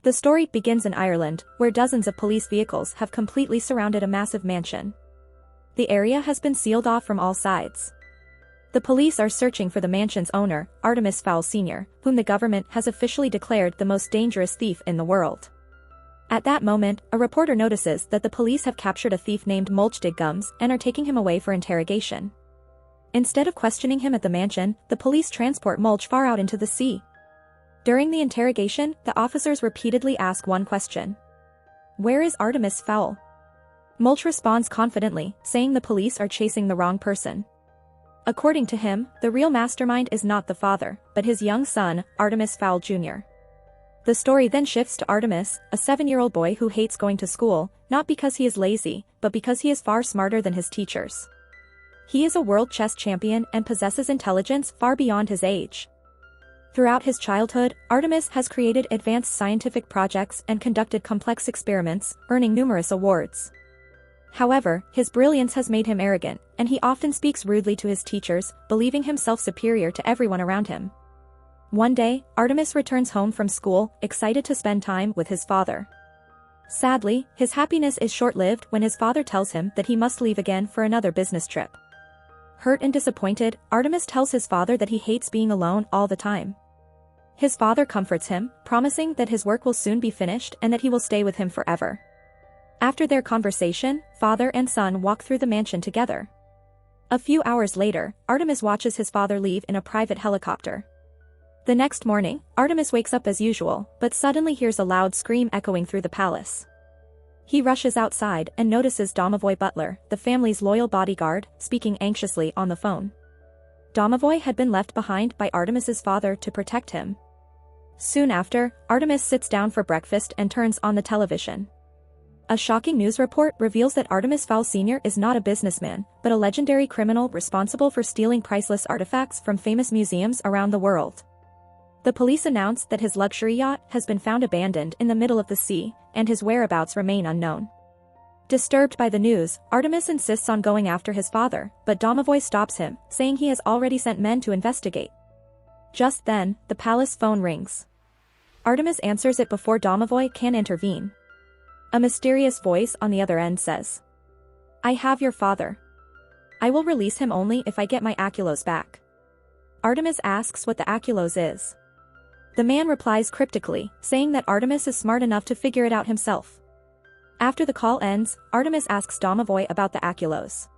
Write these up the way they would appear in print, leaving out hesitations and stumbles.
The story begins in Ireland, where dozens of police vehicles have completely surrounded a massive mansion. The area has been sealed off from all sides. The police are searching for the mansion's owner, Artemis Fowl Sr., whom the government has officially declared the most dangerous thief in the world. At that moment, a reporter notices that the police have captured a thief named Mulchdigums and are taking him away for interrogation. Instead of questioning him at the mansion, the police transport Mulch far out into the sea. During the interrogation, the officers repeatedly ask one question. Where is Artemis Fowl? Mulch responds confidently, saying the police are chasing the wrong person. According to him, the real mastermind is not the father, but his young son, Artemis Fowl Jr. The story then shifts to Artemis, a 7-year-old boy who hates going to school, not because he is lazy, but because he is far smarter than his teachers. He is a world chess champion and possesses intelligence far beyond his age. Throughout his childhood, Artemis has created advanced scientific projects and conducted complex experiments, earning numerous awards. However, his brilliance has made him arrogant, and he often speaks rudely to his teachers, believing himself superior to everyone around him. One day, Artemis returns home from school, excited to spend time with his father. Sadly, his happiness is short-lived when his father tells him that he must leave again for another business trip. Hurt and disappointed, Artemis tells his father that he hates being alone all the time. His father comforts him, promising that his work will soon be finished and that he will stay with him forever. After their conversation, father and son walk through the mansion together. A few hours later, Artemis watches his father leave in a private helicopter. The next morning, Artemis wakes up as usual, but suddenly hears a loud scream echoing through the palace. He rushes outside and notices Domovoy Butler, the family's loyal bodyguard, speaking anxiously on the phone. Domovoy had been left behind by Artemis's father to protect him. Soon after, Artemis sits down for breakfast and turns on the television. A shocking news report reveals that Artemis Fowl Sr. is not a businessman, but a legendary criminal responsible for stealing priceless artifacts from famous museums around the world. The police announce that his luxury yacht has been found abandoned in the middle of the sea, and his whereabouts remain unknown. Disturbed by the news, Artemis insists on going after his father, but Domovoy stops him, saying he has already sent men to investigate. Just then, the palace phone rings. Artemis answers it before Domovoy can intervene. A mysterious voice on the other end says, "I have your father. I will release him only if I get my Aculos back." Artemis asks what the Aculos is. The man replies cryptically, saying that Artemis is smart enough to figure it out himself. After the call ends, Artemis asks Domovoy about the Aculos.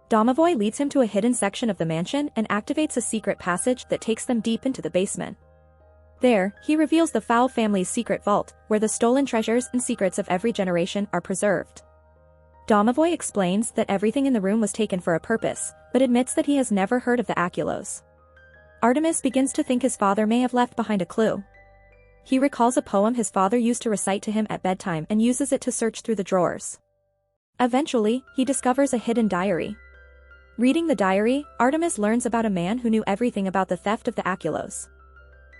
Domovoy leads him to a hidden section of the mansion and activates a secret passage that takes them deep into the basement. There, he reveals the Fowl family's secret vault, where the stolen treasures and secrets of every generation are preserved. Domovoy explains that everything in the room was taken for a purpose, but admits that he has never heard of the Aculos. Artemis begins to think his father may have left behind a clue. He recalls a poem his father used to recite to him at bedtime and uses it to search through the drawers. Eventually, he discovers a hidden diary. Reading the diary, Artemis learns about a man who knew everything about the theft of the Aculos.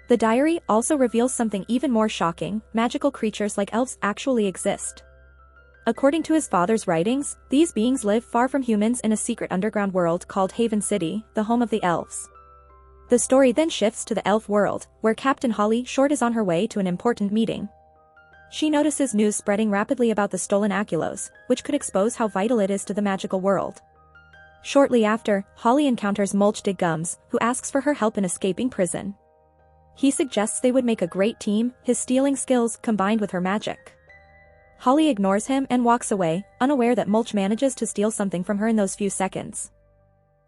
The diary also reveals something even more shocking: magical creatures like elves actually exist. According to his father's writings, these beings live far from humans in a secret underground world called Haven City, the home of the elves. The story then shifts to the elf world, where Captain Holly Short is on her way to an important meeting. She notices news spreading rapidly about the stolen Aculos, which could expose how vital it is to the magical world. Shortly after, Holly encounters Mulchdigums, who asks for her help in escaping prison. He suggests they would make a great team, his stealing skills combined with her magic. Holly ignores him and walks away, unaware that Mulch manages to steal something from her in those few seconds.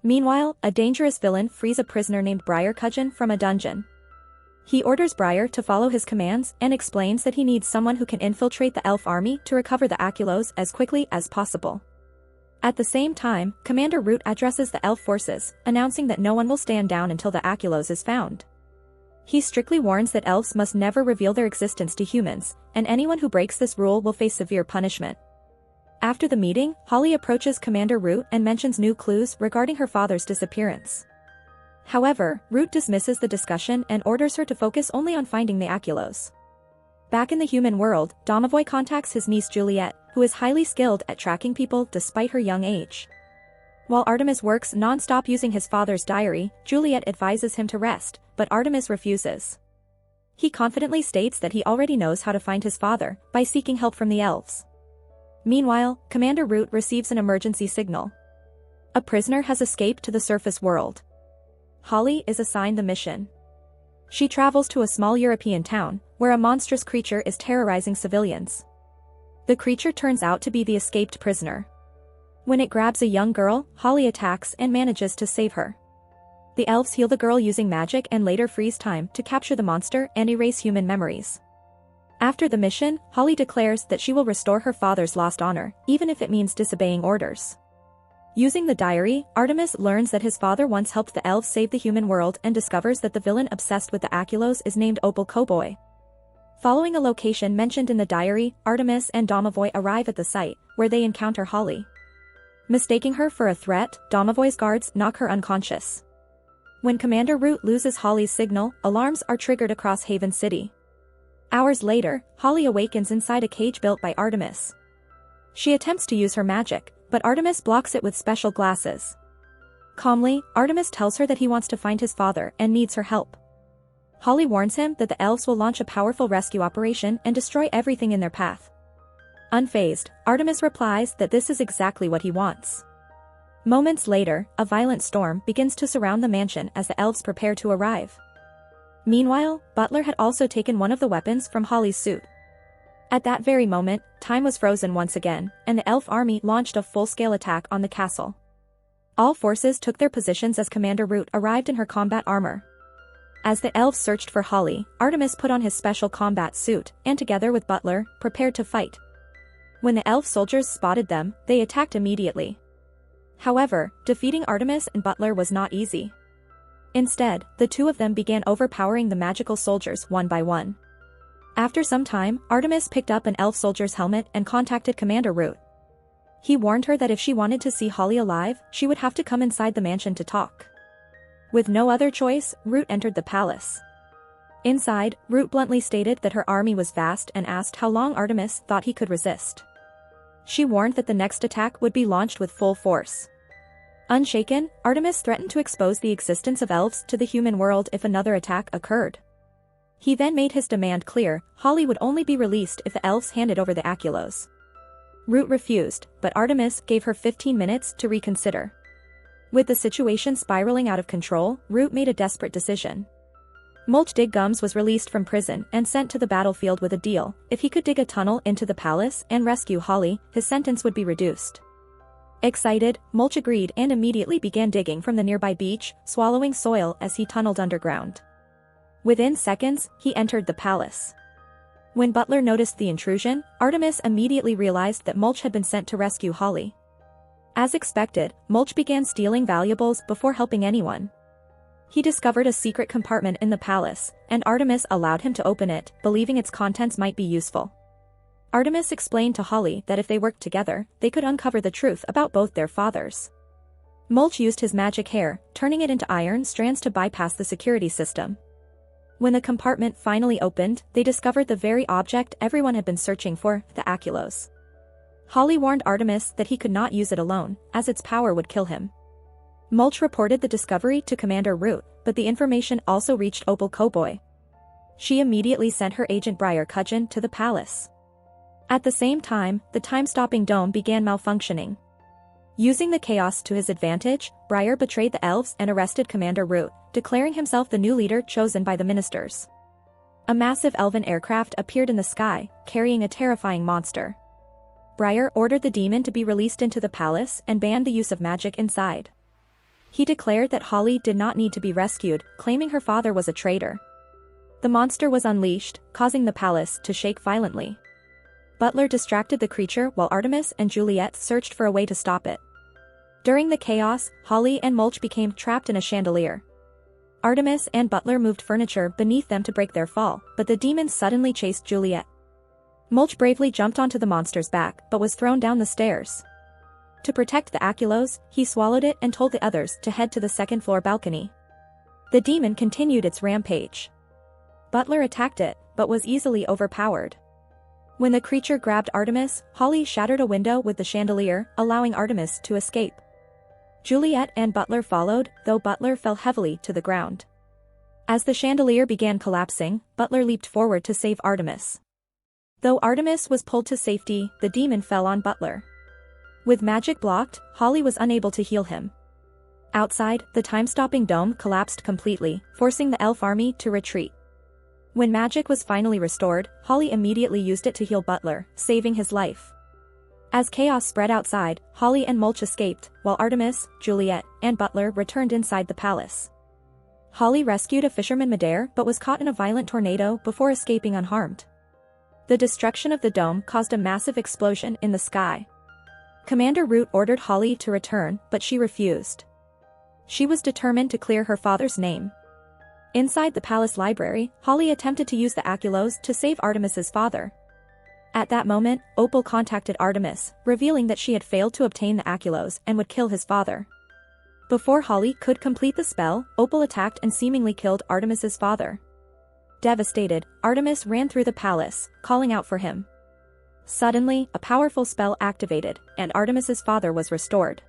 Meanwhile, a dangerous villain frees a prisoner named Briar Cudgeon from a dungeon. He orders Briar to follow his commands and explains that he needs someone who can infiltrate the elf army to recover the Aculos as quickly as possible. At the same time, Commander Root addresses the elf forces, announcing that no one will stand down until the Aculos is found. He strictly warns that elves must never reveal their existence to humans, and anyone who breaks this rule will face severe punishment. After the meeting, Holly approaches Commander Root and mentions new clues regarding her father's disappearance. However, Root dismisses the discussion and orders her to focus only on finding the Aculos. Back in the human world, Domovoy contacts his niece Juliet, who is highly skilled at tracking people despite her young age. While Artemis works non-stop using his father's diary, Juliet advises him to rest, but Artemis refuses. He confidently states that he already knows how to find his father by seeking help from the elves. Meanwhile, Commander Root receives an emergency signal. A prisoner has escaped to the surface world. Holly is assigned the mission. She travels to a small European town, where a monstrous creature is terrorizing civilians. The creature turns out to be the escaped prisoner. When it grabs a young girl, Holly attacks and manages to save her. The elves heal the girl using magic and later freeze time to capture the monster and erase human memories. After the mission, Holly declares that she will restore her father's lost honor, even if it means disobeying orders. Using the diary, Artemis learns that his father once helped the elves save the human world and discovers that the villain obsessed with the Aculos is named Opal Cowboy. Following a location mentioned in the diary, Artemis and Domovoy arrive at the site, where they encounter Holly. Mistaking her for a threat, Domovoy's guards knock her unconscious. When Commander Root loses Holly's signal, alarms are triggered across Haven City. Hours later, Holly awakens inside a cage built by Artemis. She attempts to use her magic, but Artemis blocks it with special glasses. Calmly, Artemis tells her that he wants to find his father and needs her help. Holly warns him that the elves will launch a powerful rescue operation and destroy everything in their path. Unfazed, Artemis replies that this is exactly what he wants. Moments later, a violent storm begins to surround the mansion as the elves prepare to arrive. Meanwhile, Butler had also taken one of the weapons from Holly's suit. At that very moment, time was frozen once again, and the elf army launched a full-scale attack on the castle. All forces took their positions as Commander Root arrived in her combat armor. As the elves searched for Holly, Artemis put on his special combat suit, and together with Butler, prepared to fight. When the elf soldiers spotted them, they attacked immediately. However, defeating Artemis and Butler was not easy. Instead, the two of them began overpowering the magical soldiers one by one. After some time, Artemis picked up an elf soldier's helmet and contacted Commander Root. He warned her that if she wanted to see Holly alive, she would have to come inside the mansion to talk. With no other choice, Root entered the palace. Inside, Root bluntly stated that her army was vast and asked how long Artemis thought he could resist. She warned that the next attack would be launched with full force. Unshaken, Artemis threatened to expose the existence of elves to the human world if another attack occurred. He then made his demand clear: Holly would only be released if the elves handed over the Aculos. Root refused, but Artemis gave her 15 minutes to reconsider. With the situation spiraling out of control, Root made a desperate decision. Mulch Diggums was released from prison and sent to the battlefield with a deal: if he could dig a tunnel into the palace and rescue Holly, his sentence would be reduced. Excited, Mulch agreed and immediately began digging from the nearby beach, swallowing soil as he tunneled underground. Within seconds, he entered the palace. When Butler noticed the intrusion, Artemis immediately realized that Mulch had been sent to rescue Holly. As expected, Mulch began stealing valuables before helping anyone. He discovered a secret compartment in the palace, and Artemis allowed him to open it, believing its contents might be useful. Artemis explained to Holly that if they worked together, they could uncover the truth about both their fathers. Mulch used his magic hair, turning it into iron strands to bypass the security system. When the compartment finally opened, they discovered the very object everyone had been searching for, the Aculos. Holly warned Artemis that he could not use it alone, as its power would kill him. Mulch reported the discovery to Commander Root, but the information also reached Opal Cowboy. She immediately sent her agent Briar Cudgeon to the palace. At the same time, the time-stopping dome began malfunctioning. Using the chaos to his advantage, Briar betrayed the elves and arrested Commander Root, declaring himself the new leader chosen by the ministers. A massive elven aircraft appeared in the sky, carrying a terrifying monster. Briar ordered the demon to be released into the palace and banned the use of magic inside. He declared that Holly did not need to be rescued, claiming her father was a traitor. The monster was unleashed, causing the palace to shake violently. Butler distracted the creature while Artemis and Juliet searched for a way to stop it. During the chaos, Holly and Mulch became trapped in a chandelier. Artemis and Butler moved furniture beneath them to break their fall, but the demon suddenly chased Juliet. Mulch bravely jumped onto the monster's back but was thrown down the stairs. To protect the Aculos, he swallowed it and told the others to head to the second-floor balcony. The demon continued its rampage. Butler attacked it, but was easily overpowered. When the creature grabbed Artemis, Holly shattered a window with the chandelier, allowing Artemis to escape. Juliet and Butler followed, though Butler fell heavily to the ground. As the chandelier began collapsing, Butler leaped forward to save Artemis. Though Artemis was pulled to safety, the demon fell on Butler. With magic blocked, Holly was unable to heal him. Outside, the time-stopping dome collapsed completely, forcing the elf army to retreat. When magic was finally restored, Holly immediately used it to heal Butler, saving his life. As chaos spread outside, Holly and Mulch escaped, while Artemis, Juliet, and Butler returned inside the palace. Holly rescued a fisherman midair but was caught in a violent tornado before escaping unharmed. The destruction of the dome caused a massive explosion in the sky. Commander Root ordered Holly to return, but she refused. She was determined to clear her father's name. Inside the palace library, Holly attempted to use the Aculos to save Artemis's father. At that moment, Opal contacted Artemis, revealing that she had failed to obtain the Aculos and would kill his father. Before Holly could complete the spell, Opal attacked and seemingly killed Artemis's father. Devastated, Artemis ran through the palace, calling out for him. Suddenly, a powerful spell activated, and Artemis's father was restored.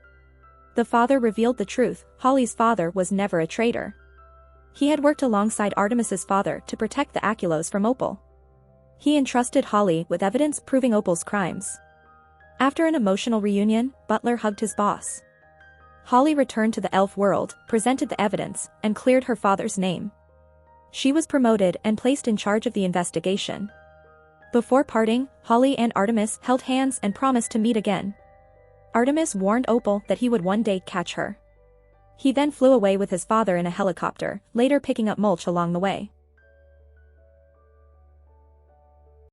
The father revealed the truth: Holly's father was never a traitor. He had worked alongside Artemis's father to protect the Aculos from Opal. He entrusted Holly with evidence proving Opal's crimes. After an emotional reunion, Butler hugged his boss. Holly returned to the elf world, presented the evidence, and cleared her father's name. She was promoted and placed in charge of the investigation. Before parting, Holly and Artemis held hands and promised to meet again. Artemis warned Opal that he would one day catch her. He then flew away with his father in a helicopter, later picking up Mulch along the way.